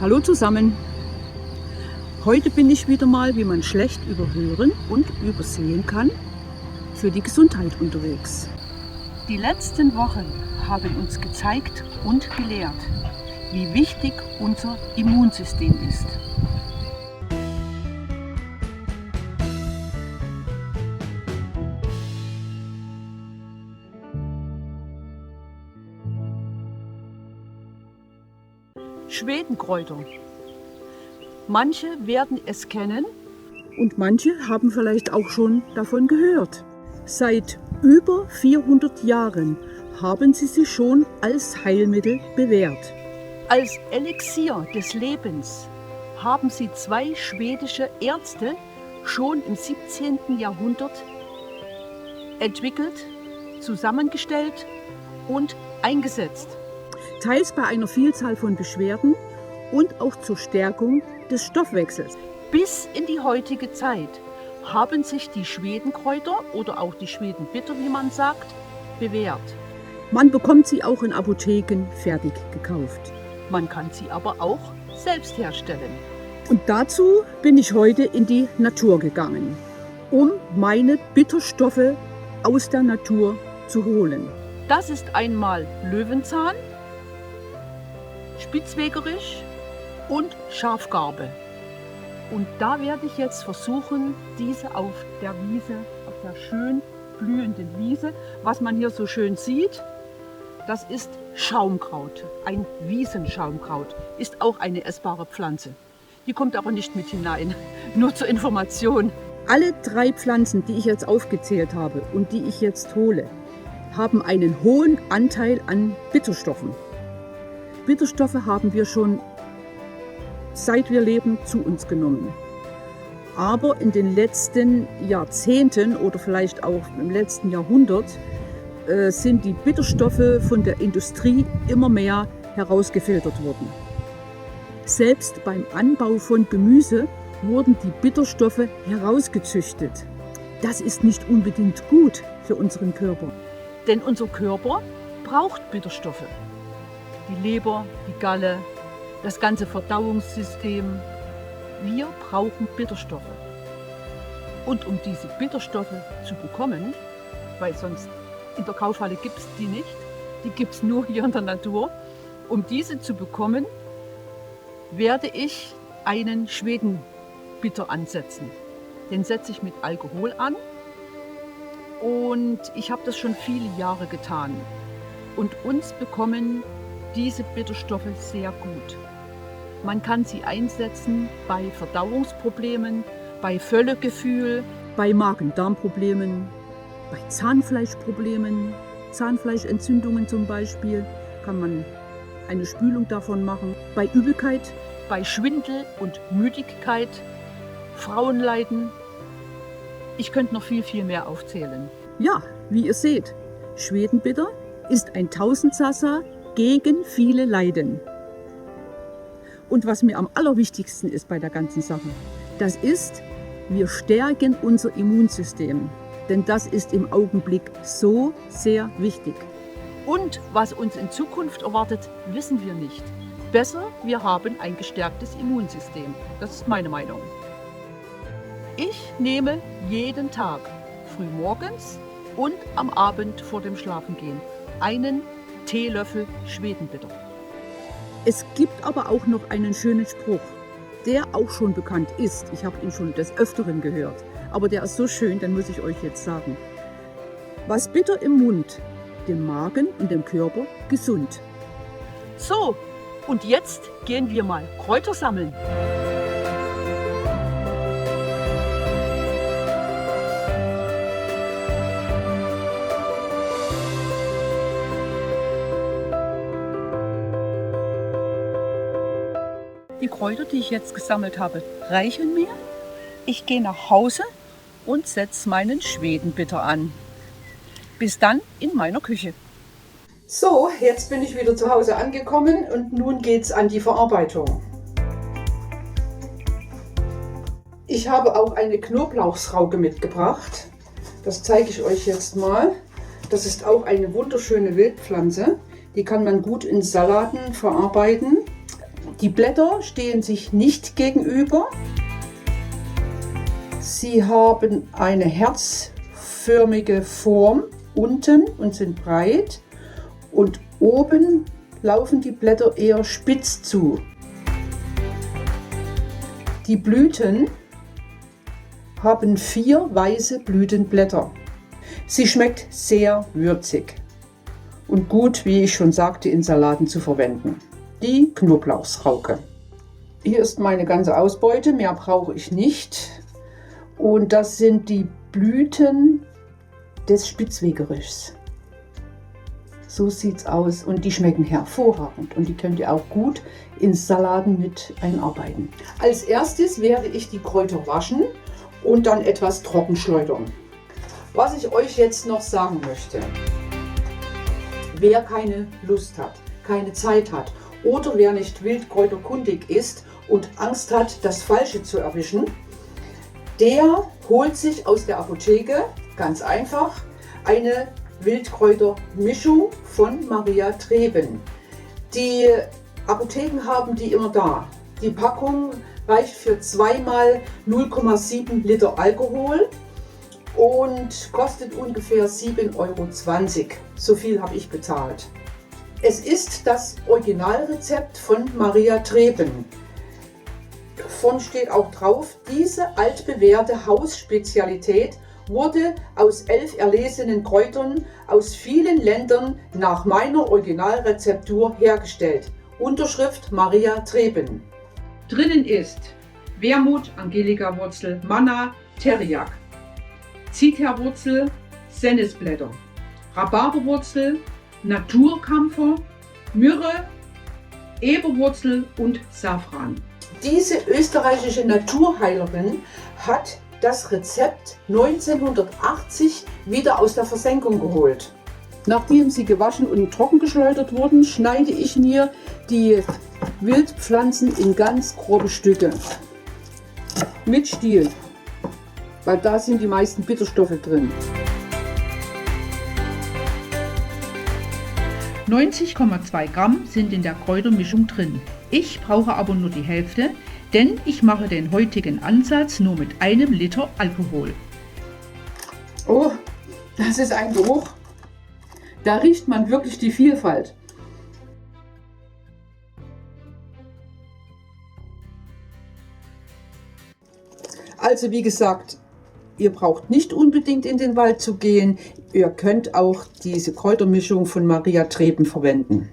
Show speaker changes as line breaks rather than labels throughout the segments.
Hallo zusammen! Heute bin ich wieder mal, wie man schlecht überhören und übersehen kann, für die Gesundheit unterwegs. Die letzten Wochen haben uns gezeigt und gelehrt, wie wichtig unser Immunsystem ist. Schwedenkräuter. Manche werden es kennen und manche haben vielleicht auch schon davon gehört. Seit über 400 Jahren haben sie sich schon als Heilmittel bewährt. Als Elixier des Lebens haben sie zwei schwedische Ärzte schon im 17. Jahrhundert entwickelt, zusammengestellt und eingesetzt. Teils bei einer Vielzahl von Beschwerden und auch zur Stärkung des Stoffwechsels. Bis in die heutige Zeit haben sich die Schwedenkräuter oder auch die Schwedenbitter, wie man sagt, bewährt. Man bekommt sie auch in Apotheken fertig gekauft. Man kann sie aber auch selbst herstellen. Und dazu bin ich heute in die Natur gegangen, um meine Bitterstoffe aus der Natur zu holen. Das ist einmal Löwenzahn, Spitzwegerisch und Schafgarbe. Und da werde ich jetzt versuchen, diese auf der Wiese, auf der schön blühenden Wiese, was man hier so schön sieht, das ist Schaumkraut, ein Wiesenschaumkraut, ist auch eine essbare Pflanze. Die kommt aber nicht mit hinein, nur zur Information. Alle drei Pflanzen, die ich jetzt aufgezählt habe und die ich jetzt hole, haben einen hohen Anteil an Bitterstoffen. Bitterstoffe haben wir schon seit wir leben zu uns genommen. Aber in den letzten Jahrzehnten oder vielleicht auch im letzten Jahrhundert sind die Bitterstoffe von der Industrie immer mehr herausgefiltert worden. Selbst beim Anbau von Gemüse wurden die Bitterstoffe herausgezüchtet. Das ist nicht unbedingt gut für unseren Körper. Denn unser Körper braucht Bitterstoffe. Die Leber, die Galle, das ganze Verdauungssystem. Wir brauchen Bitterstoffe. Und um diese Bitterstoffe zu bekommen, weil sonst in der Kaufhalle gibt es die nicht, die gibt es nur hier in der Natur, um diese zu bekommen, werde ich einen Schwedenbitter ansetzen. Den setze ich mit Alkohol an und ich habe das schon viele Jahre getan. Und uns bekommen diese Bitterstoffe sehr gut. Man kann sie einsetzen bei Verdauungsproblemen, bei Völlegefühl, bei Magen-Darm-Problemen, bei Zahnfleischproblemen, Zahnfleischentzündungen zum Beispiel, kann man eine Spülung davon machen. Bei Übelkeit, bei Schwindel und Müdigkeit, Frauenleiden. Ich könnte noch viel, viel mehr aufzählen. Ja, wie ihr seht, Schwedenbitter ist ein Tausendsassa gegen viele Leiden. Und was mir am allerwichtigsten ist bei der ganzen Sache, das ist, wir stärken unser Immunsystem. Denn das ist im Augenblick so sehr wichtig. Und was uns in Zukunft erwartet, wissen wir nicht. Besser, wir haben ein gestärktes Immunsystem. Das ist meine Meinung. Ich nehme jeden Tag, früh morgens und am Abend vor dem Schlafengehen, einen Teelöffel Schwedenbitter. Es gibt aber auch noch einen schönen Spruch, der auch schon bekannt ist. Ich habe ihn schon des Öfteren gehört, aber der ist so schön, den muss ich euch jetzt sagen. Was bitter im Mund, dem Magen und dem Körper gesund. So, und jetzt gehen wir mal Kräuter sammeln. Die Kräuter, die ich jetzt gesammelt habe, reichen mir. Ich gehe nach Hause und setze meinen Schwedenbitter an. Bis dann in meiner Küche. So, jetzt bin ich wieder zu Hause angekommen und nun geht's an die Verarbeitung. Ich habe auch eine Knoblauchsrauke mitgebracht. Das zeige ich euch jetzt mal. Das ist auch eine wunderschöne Wildpflanze. Die kann man gut in Salaten verarbeiten. Die Blätter stehen sich nicht gegenüber. Sie haben eine herzförmige Form unten und sind breit und oben laufen die Blätter eher spitz zu. Die Blüten haben 4 weiße Blütenblätter. Sie schmeckt sehr würzig und gut, wie ich schon sagte, in Salaten zu verwenden. Die Knoblauchsrauke. Hier ist meine ganze Ausbeute, mehr brauche ich nicht. Und das sind die Blüten des Spitzwegerichs. So sieht es aus und die schmecken hervorragend und die könnt ihr auch gut in Salaten mit einarbeiten. Als erstes werde ich die Kräuter waschen und dann etwas trocken schleudern. Was ich euch jetzt noch sagen möchte: Wer keine Lust hat, keine Zeit hat oder wer nicht wildkräuterkundig ist und Angst hat, das Falsche zu erwischen, der holt sich aus der Apotheke ganz einfach eine Wildkräutermischung von Maria Treben. Die Apotheken haben die immer da. Die Packung reicht für 2 mal 0,7 Liter Alkohol und kostet ungefähr 7,20 €. So viel habe ich bezahlt. Es ist das Originalrezept von Maria Treben. Vorne steht auch drauf: Diese altbewährte Hausspezialität wurde aus 11 erlesenen Kräutern aus vielen Ländern nach meiner Originalrezeptur hergestellt. Unterschrift Maria Treben. Drinnen ist Wermut, Angelika-Wurzel, Manna, Teriak, Zitherwurzel, Sennisblätter, Rhabarberwurzel, Naturkampfer, Myrrhe, Eberwurzel und Safran. Diese österreichische Naturheilerin hat das Rezept 1980 wieder aus der Versenkung geholt. Nachdem sie gewaschen und trocken geschleudert wurden, schneide ich mir die Wildpflanzen in ganz grobe Stücke mit Stiel, weil da sind die meisten Bitterstoffe drin.
90,2 Gramm sind in der Kräutermischung drin. Ich brauche aber nur die Hälfte, denn ich mache den heutigen Ansatz nur mit 1 Liter Alkohol.
Oh, das ist ein Geruch. Da riecht man wirklich die Vielfalt. Also wie gesagt, ihr braucht nicht unbedingt in den Wald zu gehen. Ihr könnt auch diese Kräutermischung von Maria Treben verwenden.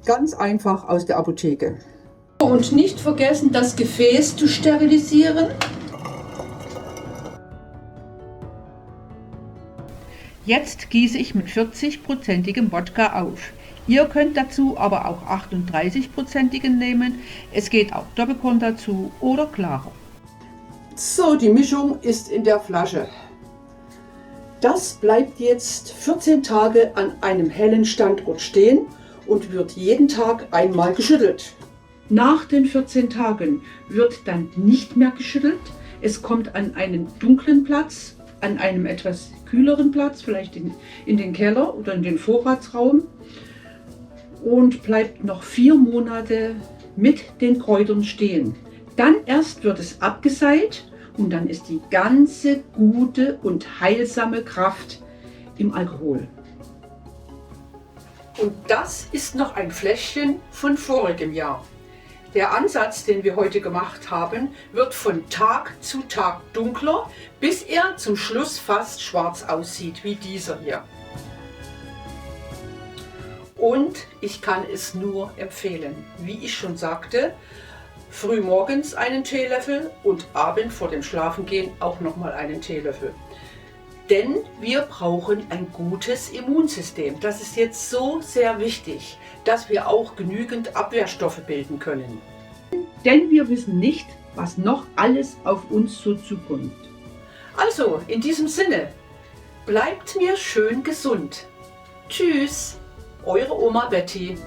Ganz einfach aus der Apotheke. Und nicht vergessen, das Gefäß zu sterilisieren.
Jetzt gieße ich mit 40%igem Wodka auf. Ihr könnt dazu aber auch 38%igen nehmen. Es geht auch Doppelkorn dazu oder klarer.
So, die Mischung ist in der Flasche. Das bleibt jetzt 14 Tage an einem hellen Standort stehen und wird jeden Tag einmal geschüttelt. Nach den 14 Tagen wird dann nicht mehr geschüttelt. Es kommt an einen dunklen Platz, an einem etwas kühleren Platz, vielleicht in den Keller oder in den Vorratsraum, und bleibt noch 4 Monate mit den Kräutern stehen. Dann erst wird es abgeseit und dann ist die ganze gute und heilsame Kraft im Alkohol. Und das ist noch ein Fläschchen von vorigem Jahr. Der Ansatz, den wir heute gemacht haben, wird von Tag zu Tag dunkler, bis er zum Schluss fast schwarz aussieht, wie dieser hier. Und ich kann es nur empfehlen. Wie ich schon sagte, früh morgens einen Teelöffel und abends vor dem Schlafengehen auch nochmal einen Teelöffel. Denn wir brauchen ein gutes Immunsystem. Das ist jetzt so sehr wichtig, dass wir auch genügend Abwehrstoffe bilden können. Denn wir wissen nicht, was noch alles auf uns so zukommt. Also, in diesem Sinne, bleibt mir schön gesund. Tschüss, eure Oma Betty.